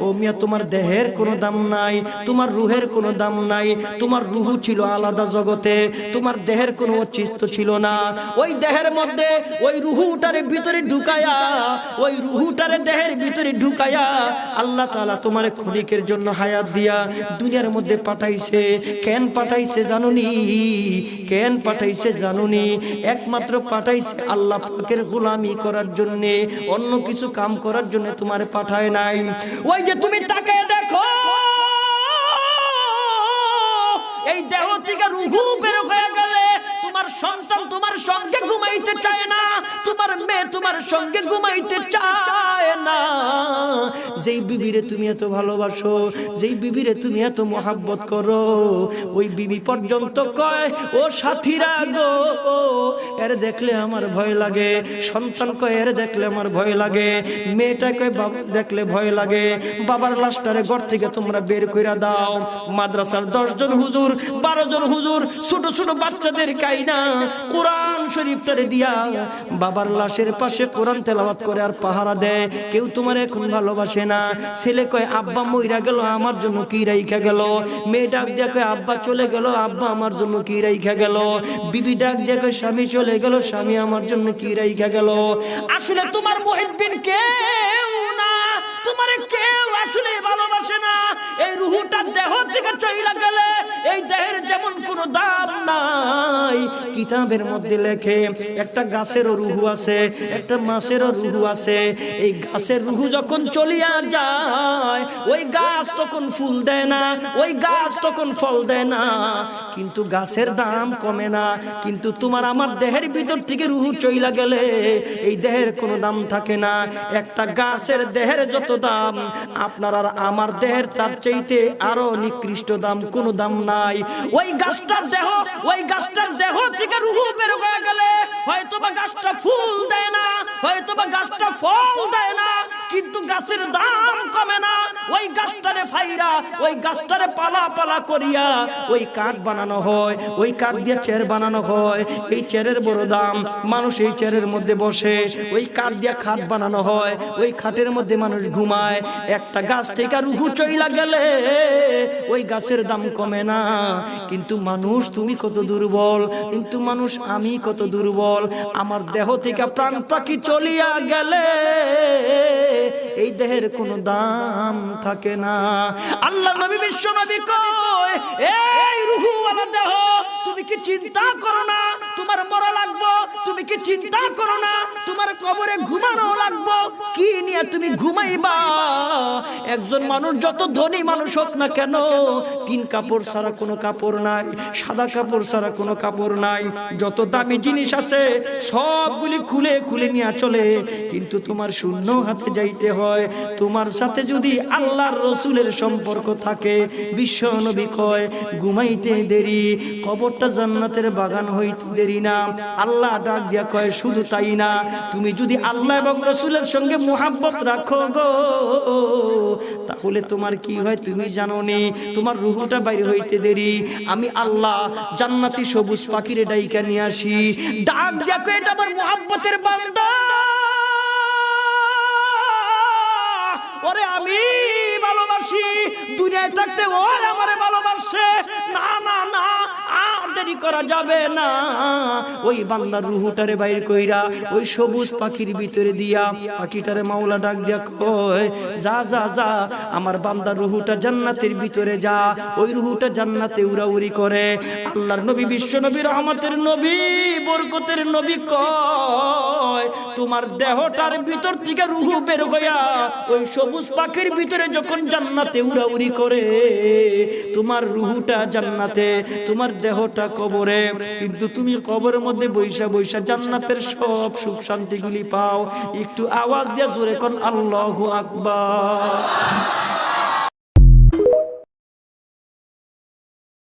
ও মিয়া তোমার দেহের কোনো দাম নাই, তোমার রুহের কোনো দাম নাই। তোমার রুহু ছিল আলাদা জগতে, তোমার দেহের কোনো অস্তিত্ব ছিল না। ওই দেহের মধ্যে ওই রুহুটারে ভিতরে ঢুকায়া, ওই রুহুটারে দেহের ভিতরে ঢুকায়া আল্লাহ তাআলা তোমার ক্ষণিকের জন্য হায়াত দিয়া দুনিয়ার মধ্যে পাঠাইছে। কেন পাঠাইছে জানুনি? কেন পাঠাইছে জানুনি? একমাত্র পাঠাইছে আল্লাহ পাকের গোলামি করার জন্য, অন্য কিছু কাম করার জন্য তোমার পাঠায় নাই। ওই যে তুমি তাকায় দেখো, এই দেহ থেকে রূহু বের হয়ে গেলে তোমার সন্তান তোমার সঙ্গে ঘুমাইতে চায় না, তোমার মেয়ে তোমার সঙ্গে ঘুমাইতে চায় না। যেই বিবিরে তুমি এত ভালোবাসো, যেই বিবিরে তুমি এত মোহাব্বত করো, ওই বিবি পর্যন্ত কয় ও সাথীরা গো, এর দেখলে আমার ভয় লাগে। সন্তান কয় এর দেখলে আমার ভয় লাগে। মেয়েটা কয় বাবা দেখলে ভয় লাগে। বাবার লাশটারে ঘর থেকে তোমরা বের কইরা দাও। মাদ্রাসার 10 জন হুজুর, 12 জন হুজুর ছোট ছোট বাচ্চাদের কাইনা কোরআন শরীফটারে দিয়া বাবার লাশের পাশে কোরআন তেলাওয়াত করে আর পাহারা দেয়। কেউ তোমার এখন ভালোবাসে না। ছেলে কয় আব্বা মইরা গেল, আমার জন্য কি রাইখা গেল। মেয়ে ডাক দিয়া কয় আব্বা চলে গেল, আব্বা আমার জন্য কি রাইখা গেল। বিবি ডাক দিয়া কয় স্বামী চলে গেল, স্বামী আমার জন্য কি রাইখা গেল। আসলে তোমার মুহিব্বিন কেউ না, তোমারে কেউ আসলে ভালোবাসে না। এই রূহটা দেহ থেকে চইলা গেলে এই দেহের যেমন কোনো দাম নাই। কিতাবের মধ্যে লেখে একটা গাছেরও রূহ আছে, একটা মাছেরও রূহ আছে। এই গাছের রূহ যখন চলিয়া যায় ওই গাছ তখন ফুল দেয় না, ওই গাছ তখন ফল দেয় না, কিন্তু গাছের দাম কমে না। কিন্তু তোমার আমার দেহের ভিতর থেকে রূহ চইলা গেলে এই দেহের কোনো দাম থাকে না। একটা গাছের দেহের যত দাম, আপনার আর আমার দেহের তার চাইতে আরো নিকৃষ্ট দাম, কোনো দাম নাই। ওই গাছটার দেহ, ওই গাছটার দেহ থেকে রূহ বের হয়ে গেলে হয়তো বা গাছটা ফুল দেয় না, হয়তো বা গাছটা ফল দেয় না, কিন্তু গাছের দাম কমে না। ওই গাছটারে ফাইরা, ওই গাছটারে পালা পালা করিয়া ওই কাঠ বানানো হয়, ওই কাঠ দিয়ে চেয়ার বানানো হয়। এই চেয়ারের বড় দাম, মানুষ এই চেয়ারের মধ্যে বসে। ওই কাঠ দিয়ে খাট বানানো হয়, ওই খাটের মধ্যে মানুষ ঘুমায়। একটা গাছ থেকে রূহ চইলা গেলে ওই গাছের দাম কমে না। কিন্তু মানুষ তুমি কত দুর্বল, কিন্তু মানুষ আমি কত দুর্বল। আমার দেহ থেকে প্রাণ পাখি চলিয়া গেলে এই দেহের কোনো দাম থাকে না। আল্লাহ নবী বিশ্ব নবী কয় এই রূহওয়ালা দেহ, তুমি কি চিন্তা করো না তোমার মরা লাগবো? তুমি কি চিন্তা করো না তোমার কবরে ঘুমানো লাগবো? কি নিয়ে তুমি ঘুমাইবা? একজন মানুষ যত ধনী মানুষ হোক না কেন, 3 কাপড় ছাড়া কোনো কাপড় নাই, সাদা কাপড় ছাড়া কোনো কাপড় নাই। যত দামি জিনিস আছে সবগুলি খুলে খুলে নিয়ে চলে, কিন্তু তোমার শূন্য হাতে যাইতে হয়। তোমার সাথে যদি আল্লাহর রসুলের সম্পর্ক থাকে, বিশ্ব নবী কয় ঘুমাইতে দেরি, কবরটা জান্নাতের বাগান হইতে দেরি না। আল্লাহ ডাক দিয়া কয় শুধু তাই না, তুমি যদি আল্লাহ এবং রসুলের সঙ্গে মুহাব্বত রাখো গো, তাহলে তোমার কি হয় তুমি জানো নি? তোমার রূহটা বাইরে হইতে দেরি, আমি আল্লাহ জান্নাতি সবুজ পাখিরে ডাইকা নিয়ে আসি। ডাক দিয়া কয় এটা আমার মুহাব্বতের বান্দা, ওরে আমি ভালোবাসি, দুনিয়ায় থাকতে ওর আমারে ভালোবাসে। না না না, আর দেরি করা যাবে না। ওই বান্দার রূহটারে বাইর কইরা ওই সবুজ পাখির ভিতরে দিয়া পাখিটারে মাওলা ডাক দিয়া কয় যা যা যা, আমার বান্দার রূহটা জান্নাতের ভিতরে যা। ওই রূহটা জান্নাতে উড়াউড়ি করে। আল্লাহর নবী বিশ্ব নবী রহমতের নবী বরকতের নবী কয় তোমার দেহটার ভিতর থেকে রূহ বের হইয়া ওই সবুজ পাখির ভিতরে যখন জান্নাতে উড়াউড়ি করে, তোমার রূহটা জান্নাতে, তোমার দেহটা কবরে, কিন্তু তুমি কবরের মধ্যে বৈশা বৈশা জান্নাতের সব সুখ শান্তিগুলি পাও। একটু আওয়াজ দিয়ে জোরে কোন আল্লাহু আকবার।